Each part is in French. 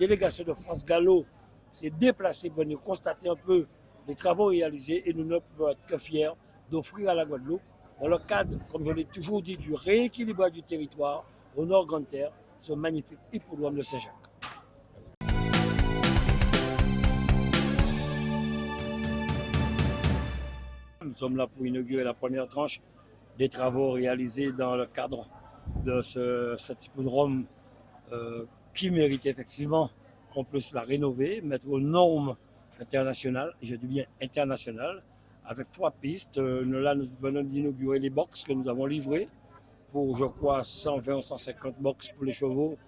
délégation de France Gallo s'est déplacée pour venir constater un peu les travaux réalisés et nous ne pouvons être que fiers d'offrir à la Guadeloupe, dans le cadre, comme je l'ai toujours dit, du rééquilibrage du territoire au nord Grande Terre, ce magnifique hippodrome de Saint-Jacques. Nous sommes là pour inaugurer la première tranche des travaux réalisés dans le cadre de cet hippodrome qui mérite effectivement qu'on puisse la rénover, mettre aux normes internationales, et je dis bien internationales, avec 3 pistes. Là, nous venons d'inaugurer les box que nous avons livrés pour, je crois, 120 ou 150 box pour les chevaux,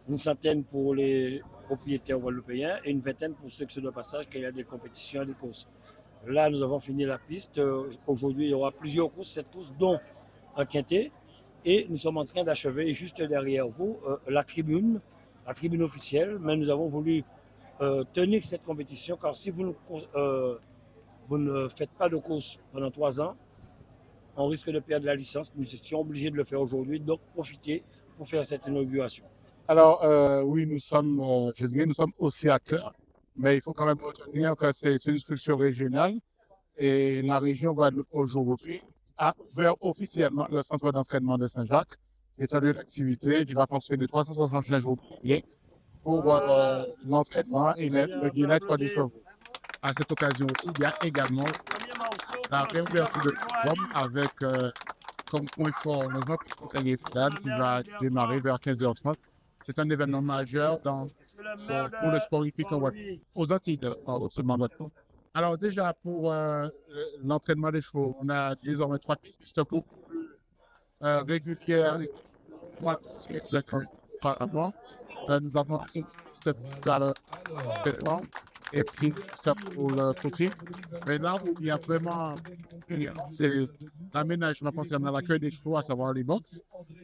une centaine pour les propriétaires guadeloupéens et une vingtaine pour ceux qui sont de passage quand il y a des compétitions et des courses. Là, nous avons fini la piste. Aujourd'hui, il y aura plusieurs courses, 7 courses, dont un quintet. Et nous sommes en train d'achever juste derrière vous la tribune officielle. Mais nous avons voulu tenir cette compétition car si vous ne faites pas de course pendant 3 ans, on risque de perdre la licence. Nous étions obligés de le faire aujourd'hui, donc profitez pour faire cette inauguration. Alors, oui, nous sommes aussi à cœur, mais il faut quand même retenir que c'est une structure régionale et la région Guadeloupe aujourd'hui a ouvert officiellement le centre d'entraînement de Saint-Jacques, qui est un lieu d'activité qui va fonctionner de 365 jours pour l'entraînement et le bien-être des chevaux. À cette occasion aussi, il y a également la réouverture de l'homme avec comme point fort le Grand Prix qui va démarrer vers 15h30. C'est un événement majeur pour le sport hippique aux Antilles, seulement maintenant. Alors déjà, pour l'entraînement des chevaux, on a désormais 3 pistes beaucoup plus régulières, 3 pistes par rapport. Nous avons une piste à l'entraînement et puis pour le coaching. Mais là où il y a vraiment l'aménagement concernant l'accueil des chevaux, à savoir les box.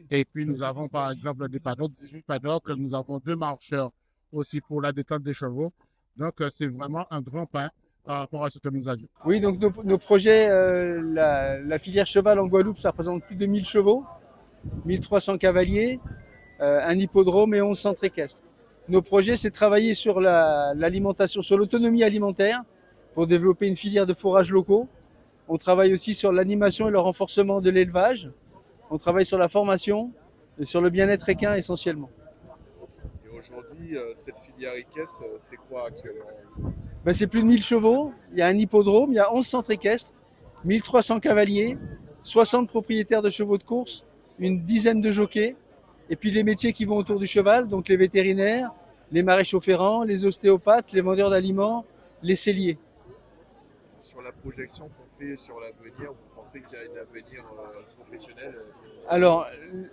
Et puis nous avons par exemple des paddocks, nous avons 2 marcheurs aussi pour la détente des chevaux. Donc c'est vraiment un grand pas par rapport à ce que nous avions. Oui, donc nos projets, la filière cheval en Guadeloupe, ça représente plus de 1000 chevaux, 1300 cavaliers, un hippodrome et 11 centres équestres. Nos projets, c'est travailler sur l'alimentation, sur l'autonomie alimentaire pour développer une filière de fourrages locaux. On travaille aussi sur l'animation et le renforcement de l'élevage. On travaille sur la formation et sur le bien-être équin essentiellement. Et aujourd'hui, cette filière équestre, c'est quoi actuellement? C'est plus de 1000 chevaux, il y a un hippodrome, il y a 11 centres équestres, 1300 cavaliers, 60 propriétaires de chevaux de course, une dizaine de jockeys, et puis les métiers qui vont autour du cheval, donc les vétérinaires, les maréchaux ferrants, les ostéopathes, les vendeurs d'aliments, les selliers. Sur la projection qu'on fait sur l'avenir, vous pensez qu'il y a un avenir professionnel? Alors,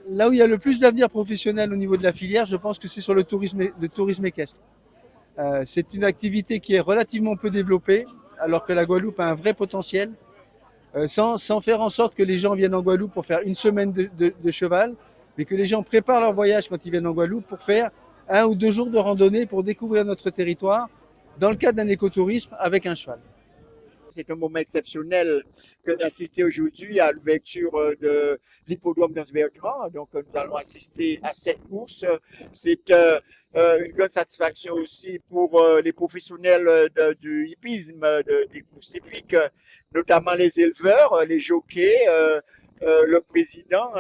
là où il y a le plus d'avenir professionnel au niveau de la filière, je pense que c'est sur le tourisme équestre. C'est une activité qui est relativement peu développée, alors que la Guadeloupe a un vrai potentiel, sans faire en sorte que les gens viennent en Guadeloupe pour faire une semaine de cheval, mais que les gens préparent leur voyage quand ils viennent en Guadeloupe pour faire 1 ou 2 jours de randonnée pour découvrir notre territoire dans le cadre d'un écotourisme avec un cheval. C'est un moment exceptionnel que d'assister aujourd'hui à l'ouverture de l'hippodrome d'Anse-Bertrand. Donc, nous allons assister à cette course. C'est une grande satisfaction aussi pour les professionnels du hippisme, des courses hippiques, notamment les éleveurs, les jockeys, le président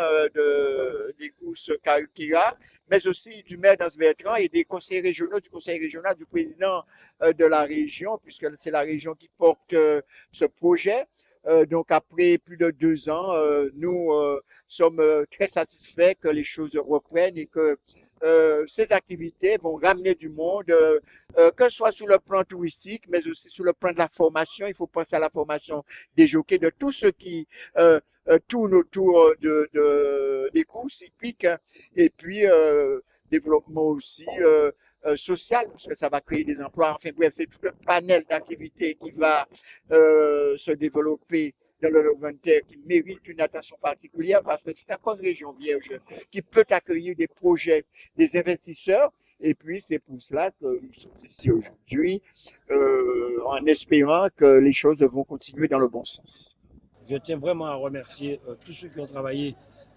des courses Karukira, mais aussi du maire d'Anse-Bertrand et des conseillers régionaux, du conseil régional, du président de la région, puisque c'est la région qui porte ce projet. Donc après plus de 2 ans, nous sommes très satisfaits que les choses reprennent et que ces activités vont ramener du monde, que ce soit sur le plan touristique, mais aussi sur le plan de la formation. Il faut penser à la formation des jockeys, de tous ceux qui tournent autour des courses hippiques, et puis développement aussi social, parce que ça va créer des emplois. Enfin bref, c'est tout un panel d'activités qui va se développer dans le Grand Terre, qui mérite une attention particulière parce que c'est encore une région vierge qui peut accueillir des projets, des investisseurs. Et puis c'est pour cela que nous sommes ici aujourd'hui, en espérant que les choses vont continuer dans le bon sens. Je tiens vraiment à remercier tous ceux qui ont travaillé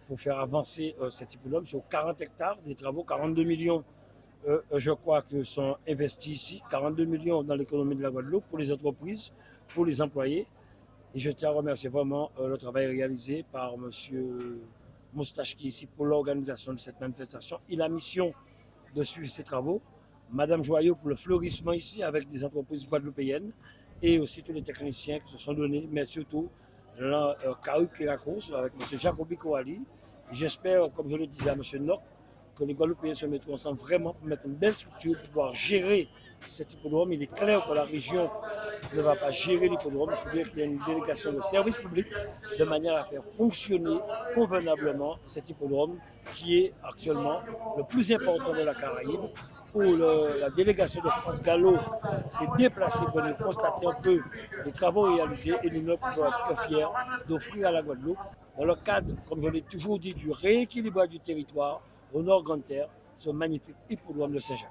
pour faire avancer cet hippodrome sur 40 hectares, des travaux, 42 millions Je crois que sont investis ici 42 millions dans l'économie de la Guadeloupe pour les entreprises, pour les employés. Et je tiens à remercier vraiment le travail réalisé par M. Moustache qui est ici pour l'organisation de cette manifestation. Il a mission de suivre ces travaux. Madame Joyeux pour le fleurissement ici avec des entreprises guadeloupéennes et aussi tous les techniciens qui se sont donnés, mais surtout Kaou Kirakos avec M. Jacobi Kouali. Et j'espère, comme je le disais à M. Nock, que les Guadeloupéens se mettront ensemble vraiment pour mettre une belle structure pour pouvoir gérer cet hippodrome. Il est clair que la région ne va pas gérer l'hippodrome. Il faudrait qu'il y ait une délégation de service public de manière à faire fonctionner convenablement cet hippodrome qui est actuellement le plus important de la Caraïbe, où la délégation de France Gallo s'est déplacée pour nous constater un peu les travaux réalisés et nous ne pouvons être que fiers d'offrir à la Guadeloupe, dans le cadre, comme je l'ai toujours dit, du rééquilibrage du territoire au Nord Grande Terre, ce magnifique hippodrome de Saint-Jacques.